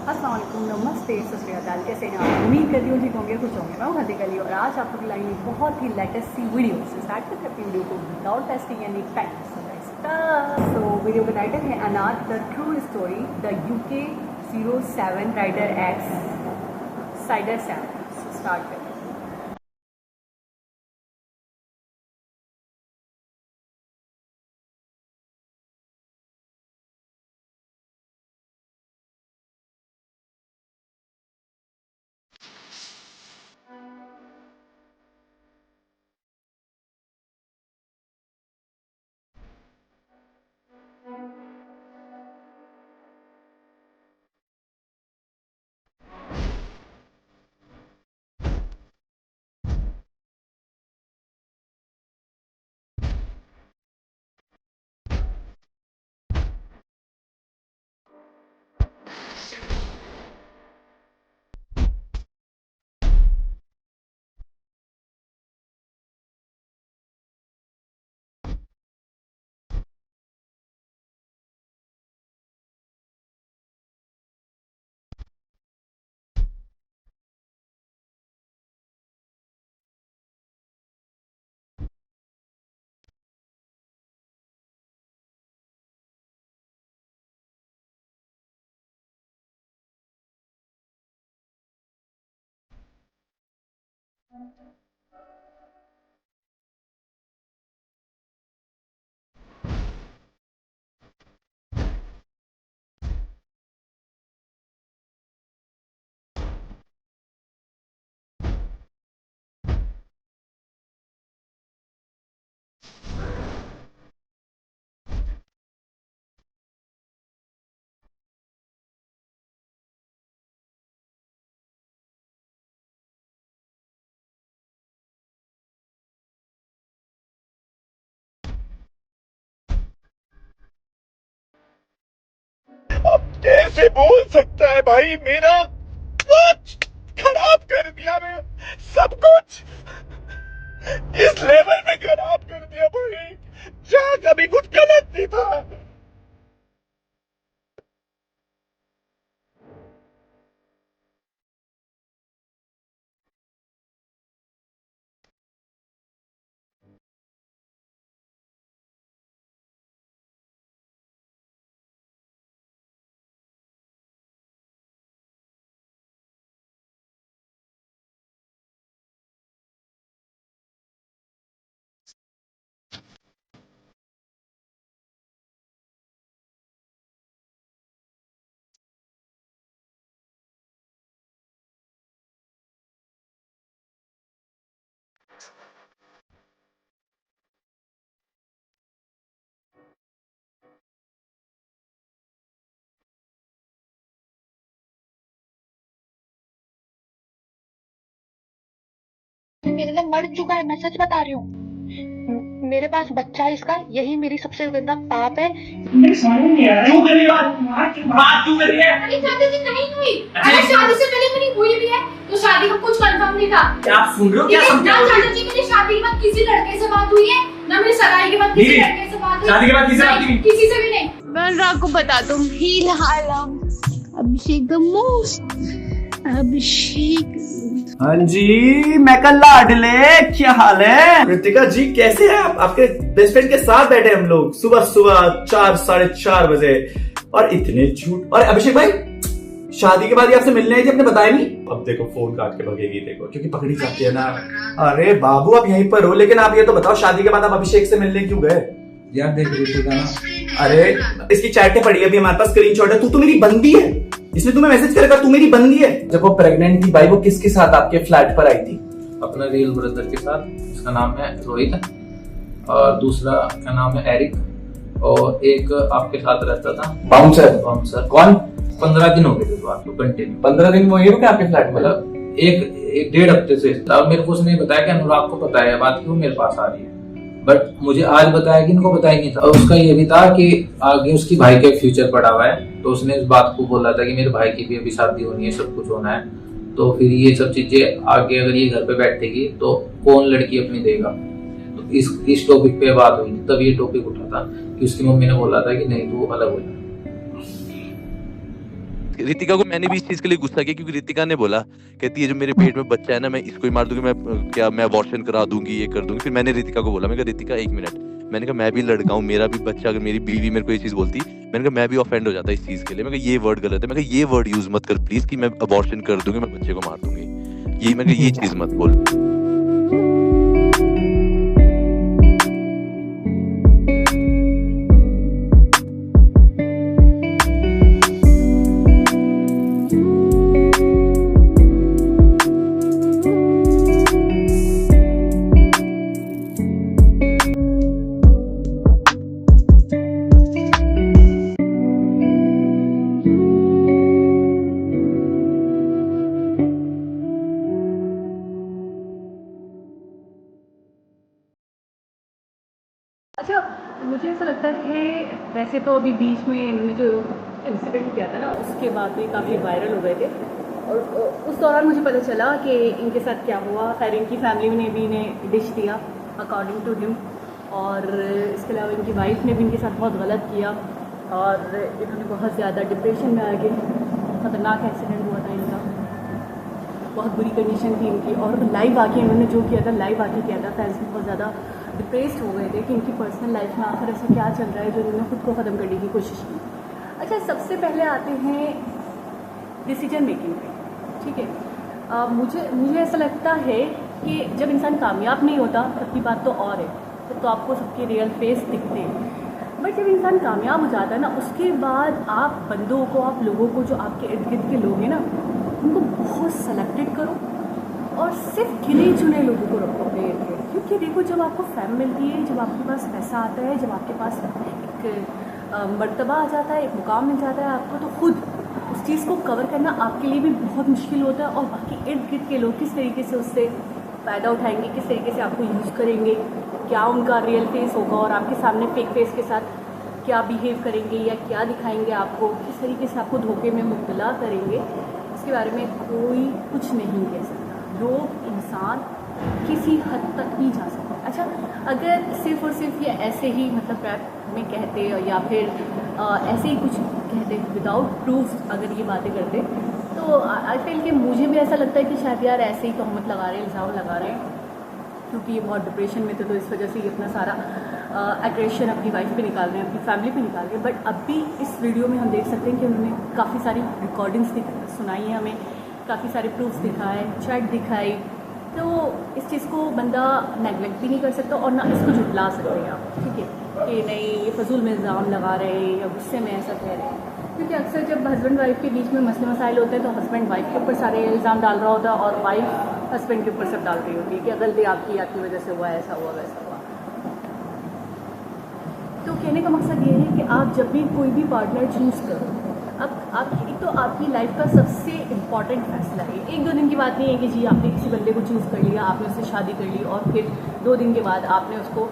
अस्सलाम वालेकुम, नमस्ते, सत श्री अकाल। कैसे हैं आप? उम्मीद करती हूँ ठीक होंगे, कुछ होंगे। मैं हूँ हदीक अली और आज आप लोग लाएंगे बहुत ही लेटेस्ट सी वीडियो से स्टार्ट करते हैं वीडियो को without testing any facts. So video का टाइटल है Anath the true story the UK07 rider एक्स साइडर 7। स्टार्ट करें। अब कैसे बोल सकता है भाई, मेरा कुछ खराब कर दिया। मैं सब कुछ इस लेवल में खराब कर दिया भाई, जहाँ कभी कुछ गलत नहीं था। मेरे लिए मर चुका है, मैं सच बता रही हूँ। मेरे पास बच्चा है इसका, यही मेरी सबसे बड़ा पाप है। मेरी समझ नहीं आ रहा है। क्यों कर रही हो बात क्यों कर रही है? अरे शादी से नहीं हुई। अरे शादी से पहले मेरी हुई भी है, तो शादी का कुछ कंफर्म नहीं था। क्या आप सुन रहे हो? क्या समझ ना रहे हो? चाचा जी, मेरी शादी के बाद किसी लड़के से बात हुई है, ना मेरी सगाई के बाद किसी लड़के से बात हुई। शादी के बाद किसी से बात हुई? किसी से भी नहीं। मैं आपको बता दूं, हील अभिषेक द मोस्ट अभिषेक। हाँ जी, मैं कल लाडले, क्या हाल है? कृतिका जी कैसे हैं आप? आपके बेस्ट फ्रेंड के साथ बैठे हम लोग सुबह सुबह 4-4:30 बजे, और इतने झूठ। और अभिषेक भाई, शादी के बाद ही आपसे मिलने आई थी, आपने बताया नहीं। अब देखो फोन काट के भगेगी, देखो, क्योंकि पकड़ी जाती है ना। अरे बाबू, आप यहीं पर हो, लेकिन आप ये तो बताओ, शादी के बाद आप अभिषेक से मिलने क्यों गए? यार देख कृतिका ना, अरे इसकी चैट पड़ी है अभी हमारे पास, स्क्रीनशॉट है। तू तो मेरी बंदी है, इसने तुम्हें मैसेज करेगा तू मेरी बंदी है। जब वो प्रेग्नेंट थी भाई, वो किसके साथ आपके फ्लैट पर आई थी? अपना रियल ब्रदर के साथ। इसका नाम है रोहित, और दूसरा का नाम है एरिक, और एक आपके साथ रहता था बाउंसर। कौन? 15 दिन हो गए थे बात को कंटिन्यू। 15 दिन वो ये रुके आपके फ्लैट में? मतलब एक 1.5 हफ्ते से। और मेरे को उसने बताया कि अनुराग को पता है बात, क्यों मेरे पास आ रही है, बट मुझे आज बताया कि इनको बताया नहीं था। और उसका ये भी था कि आगे उसकी भाई का फ्यूचर पड़ा हुआ है, तो उसने इस बात को बोला था कि मेरे भाई की भी अभी शादी होनी है, सब कुछ होना है। तो फिर ये सब चीजें आगे अगर ये घर पे बैठेगी तो कौन लड़की अपनी देगा। तो इस टॉपिक पे बात हुई, तब ये टॉपिक उठा था कि उसकी मम्मी ने बोला था कि नहीं, तू अलग हो जा। रितिका को मैंने भी इस चीज के लिए गुस्सा किया क्योंकि रितिका ने बोला, कहती है जो मेरे पेट में बच्चा है ना मैं इसको ही मार दूंगी, मैं अबॉर्शन करा दूंगी, ये कर दूंगी। फिर मैंने रितिका को बोला, मैं कहा रितिका 1 मिनट, मैंने कहा मैं भी लड़का हूँ, मेरा भी बच्चा, अगर मेरी बीवी मेरे को ये चीज बोलती, मैंने कहा मैं भी ऑफेंड हो जाता इस चीज के लिए। मैं कहा ये वर्ड गलत है, मैं कहा ये वर्ड यूज मत कर प्लीज कि मैं अबॉर्शन कर दूंगी, मैं बच्चे को मार दूंगी, ये मैं कहा ये चीज मत बोल। अच्छा, मुझे ऐसा लगता है वैसे तो अभी बीच में इन्होंने जो इंसिडेंट किया था ना उसके बाद में काफ़ी वायरल हो गए थे और उस दौरान मुझे पता चला कि इनके साथ क्या हुआ। खैर इनकी फैमिली ने भी इन्हें डिश दिया अकॉर्डिंग टू हिम, और इसके अलावा इनकी वाइफ ने भी इनके साथ बहुत गलत किया और इन्होंने बहुत ज़्यादा डिप्रेशन में आ गए। ख़तरनाक एक्सीडेंट हुआ था इनका, बहुत बुरी कंडीशन थी इनकी, और लाइव आके इन्होंने जो किया था लाइव आके किया था। फैंस भी बहुत ज़्यादा डिप्रेस्ड हो गए थे कि इनकी पर्सनल लाइफ में आखिर ऐसा क्या चल रहा है जो इन्होंने खुद को ख़त्म करने की कोशिश की। अच्छा, सबसे पहले आते हैं डिसीजन मेकिंग पे, ठीक है। मुझे ऐसा लगता है कि जब इंसान कामयाब नहीं होता तब की बात तो और है, तो आपको सबके रियल फेस दिखते हैं, बट जब इंसान कामयाब हो जाता है ना उसके बाद आप बंदों को, आप लोगों को, जो आपके इर्द गिर्द के लोग हैं ना उनको बहुत सेलेक्टेड करो और सिर्फ गिने चुने लोगों को रखो अपने इर्द गिर्द। क्योंकि देखो जब आपको फैम मिलती है, जब आपके पास पैसा आता है, जब आपके पास एक मर्तबा आ जाता है, एक मुकाम मिल जाता है आपको, तो खुद उस चीज़ को कवर करना आपके लिए भी बहुत मुश्किल होता है और बाकी इर्द गिर्द के लोग किस तरीके से उससे फ़ायदा उठाएंगे, किस तरीके से आपको यूज़ करेंगे, क्या उनका रियल फेस होगा और आपके सामने फेक फेस के साथ क्या बिहेव करेंगे या क्या दिखाएंगे आपको, किस तरीके से आपको धोखे में मुब्तला करेंगे, इसके बारे में कोई कुछ नहीं कह सकता। लोग, इंसान किसी हद तक भी जा सकते हैं। अच्छा, अगर सिर्फ और सिर्फ ये ऐसे ही मतलब रैप में कहते या फिर ऐसे ही कुछ कहते विदाउट प्रूफ अगर ये बातें करते, तो आई फील कि मुझे भी ऐसा लगता है कि शायद यार ऐसे ही तहमत लगा रहे हैं, इल्ज़ाम लगा रहे हैं, क्योंकि ये बहुत डिप्रेशन में थे तो इस वजह से ये अपना सारा एग्रेशन अपनी वाइफ पे निकाल रहे हैं, अपनी फैमिली पे निकाल रहे हैं। बट अभी इस वीडियो में हम देख सकते हैं कि उन्होंने काफ़ी सारी रिकॉर्डिंग्स सुनाई है हमें, काफ़ी सारे प्रूफ्स दिखाए, चैट दिखाई, तो इस चीज़ को बंदा नेगलेक्ट भी नहीं कर सकता और ना इसको झुटला सकते हैं आप, ठीक है, कि नहीं ये फजूल में इल्ज़ाम लगा रहे हैं या गुस्से में ऐसा कह रहे हैं। क्योंकि अक्सर जब हस्बैंड वाइफ के बीच में मसले मसाइल होते हैं तो हस्बैंड वाइफ के ऊपर सारे इल्ज़ाम डाल रहा होता है और वाइफ हस्बैंड के ऊपर सब डाल रही होती है कि गलती आपकी वजह से हुआ, ऐसा हुआ, वैसा हुआ। तो कहने का मकसद ये है कि आप जब भी कोई भी पार्टनर चूज़ करो, अब आप एक तो आपकी लाइफ का सबसे इम्पॉर्टेंट फैसला है। 1-2 दिन की बात नहीं है कि जी आपने किसी बंदे को चूज़ कर लिया, आपने उससे शादी कर ली और फिर 2 दिन के बाद आपने उसको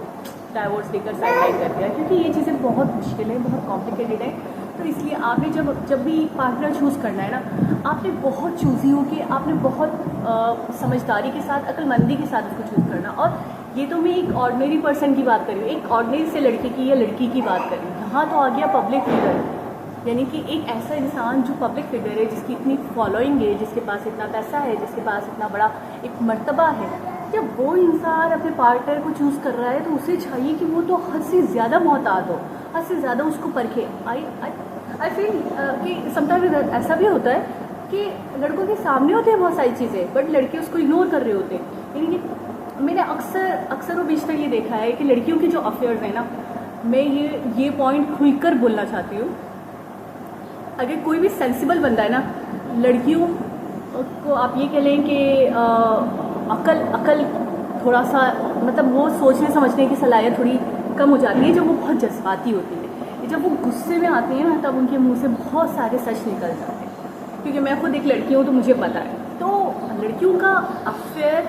डाइवोर्स देकर साइड कर दिया, क्योंकि ये चीज़ें बहुत मुश्किल है, बहुत कॉम्प्लिकेटेड है। तो इसलिए आपने जब भी पार्टनर चूज़ करना है ना, आपने बहुत चूज़ी हो कि आपने बहुत समझदारी के साथ, अक्लमंदी के साथ उसको चूज़ करना। और ये तो मैं एक ऑर्डिनरी पर्सन की बात कर रही हूँ, एक ऑर्डिनरी से लड़के की या लड़की की बात कर रही हूँ। यहाँ तो आ गया पब्लिक फिगर, यानी कि एक ऐसा इंसान जो पब्लिक फिगर है, जिसकी इतनी फॉलोइंग है, जिसके पास इतना पैसा है, जिसके पास इतना बड़ा एक मर्तबा है। जब वो इंसान अपने पार्टनर को चूज़ कर रहा है तो उसे चाहिए कि वो तो हद से ज़्यादा मोहतात हो, हद से ज़्यादा उसको परखे। आई फील कि समटाइम ऐसा भी होता है कि लड़कों के सामने होते हैं बहुत सारी चीज़ें, बट लड़के उसको इग्नोर कर रहे होते हैं। यानी कि मैंने अक्सर और बीच तक ये देखा है कि लड़कियों के जो अफेयर्स हैं ना, मैं ये पॉइंट खुलकर बोलना चाहती हूँ। अगर कोई भी सेंसिबल बंदा है ना, लड़कियों को आप ये कह लें कि अकल थोड़ा सा मतलब वो सोचने समझने की सलाहियत थोड़ी कम हो जाती है जब वो बहुत जज्बाती होती है। जब वो गुस्से में आती है ना, तब उनके मुंह से बहुत सारे सच निकल जाते हैं। क्योंकि मैं खुद एक लड़की हूँ तो मुझे पता है। तो लड़कियों का अफेयर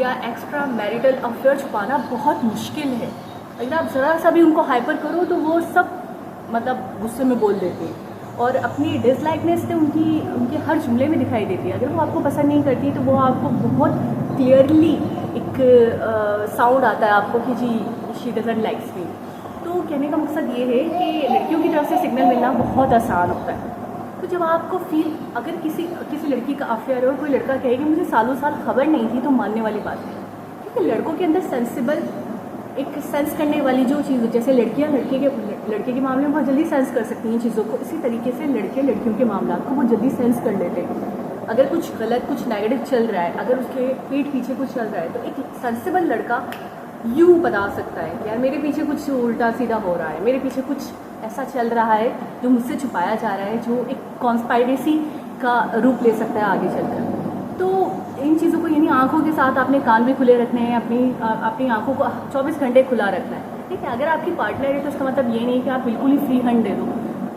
या एक्स्ट्रा मैरिटल अफेयर छुपाना बहुत मुश्किल है। अगर आप ज़रा सा भी उनको हाइपर करो तो वो सब मतलब गुस्से में बोल देती है और अपनी डिसलाइकनेस से उनके हर जुमले में दिखाई देती है। अगर वो आपको पसंद नहीं करती तो वो आपको बहुत क्लियरली एक साउंड आता है आपको कि जी शी डजंट लाइक्स मी। तो कहने का मकसद ये है कि लड़कियों की तरफ से सिग्नल मिलना बहुत आसान होता है। तो जब आपको फील, अगर किसी लड़की का अफेयर और कोई लड़का कहे कि मुझे सालों साल खबर नहीं थी, तो मानने वाली बात है। क्योंकि लड़कों के अंदर सेंसिबल, एक सेंस करने वाली जो चीज़, जैसे लड़कियाँ लड़के के मामले में बहुत जल्दी सेंस कर सकती हैं चीज़ों को, इसी तरीके से लड़के लड़कियों के मामला को बहुत जल्दी सेंस कर लेते हैं। अगर कुछ गलत, कुछ नेगेटिव चल रहा है, अगर उसके पीठ पीछे कुछ चल रहा है, तो एक सेंसिबल लड़का यूँ बता सकता है कि यार मेरे पीछे कुछ उल्टा सीधा हो रहा है, मेरे पीछे कुछ ऐसा चल रहा है जो मुझसे छुपाया जा रहा है, जो एक कॉन्स्पायरेसी का रूप ले सकता है आगे चलकर। तो इन चीज़ों को, यानी आंखों के साथ आपने कान भी खुले रखने हैं, अपनी आंखों को 24 घंटे खुला रखना है, ठीक है। अगर आपकी पार्टनर है तो इसका मतलब ये नहीं कि आप बिल्कुल ही फ्री हैंड दे दो।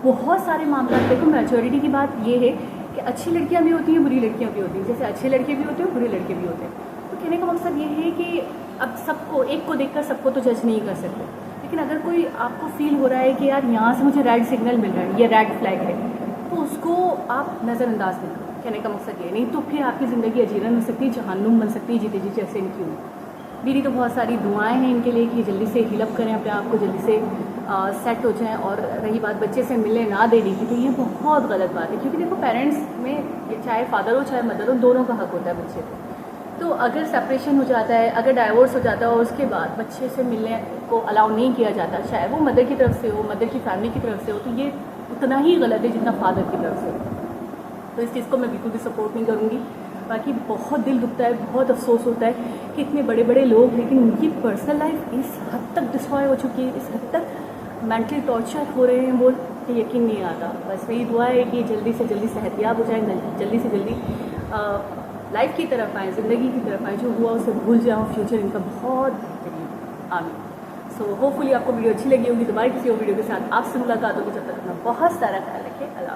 बहुत सारे मामला, देखो मैच्योरिटी की बात ये है कि अच्छी लड़कियाँ भी होती हैं, बुरी लड़कियाँ भी होती हैं, जैसे अच्छे लड़के भी होते हैं, बुरे लड़के भी होते हैं। तो कहने का मकसद ये है कि अब सबको, एक को देखकर सबको तो जज नहीं कर सकते, लेकिन अगर कोई आपको फील हो रहा है कि यार यहाँ से मुझे रेड सिग्नल मिल रहा है, ये रेड फ्लैग है, तो उसको आप नज़रअंदाज नहीं करो। कहने का मकसद ये नहीं, तो फिर आपकी ज़िंदगी अजीरन हो सकती है, जहन्नुम बन सकती है, जीते जी जैसे इनकी हुई। मेरी तो बहुत सारी दुआएं हैं इनके लिए कि जल्दी से हीलअप करें अपने आप को, जल्दी से सेट हो जाएं। और रही बात बच्चे से मिलने ना देने की, तो ये बहुत गलत बात है, क्योंकि देखो पेरेंट्स में चाहे फादर हो चाहे मदर हो, दोनों का हक होता है बच्चे को। तो अगर सेपरेशन हो जाता है, अगर डाइवोर्स हो जाता है और उसके बाद बच्चे से मिलने को अलाउ नहीं किया जाता, चाहे वो मदर की तरफ से हो, मदर की फैमिली की तरफ से हो, तो ये उतना ही गलत है जितना फादर की तरफ से हो। तो इस चीज़ को मैं बिल्कुल भी सपोर्ट नहीं करूँगी। बाकी बहुत दिल दुखता है, बहुत अफसोस होता है कि इतने बड़े बड़े लोग, लेकिन उनकी पर्सनल लाइफ इस हद तक डिस्ट्रॉय हो चुकी है, इस हद तक मेंटली टॉर्चर हो रहे हैं वो, कि यकीन नहीं आता। बस मेरी दुआ है कि जल्दी से जल्दी सेहतियाब हो जाए, जल्दी से जल्दी लाइफ की तरफ आए, ज़िंदगी की तरफ आए, जो हुआ उसे भूल जाओ, फ्यूचर इनका बहुत बेहतरीन। आमीन। सो होपफुली आपको वीडियो अच्छी लगी होगी। दोबारा किसी और वीडियो के साथ आपसे मुलाकात होगी। जब तक अपना बहुत सारा ख्याल रखें। अल्लाह।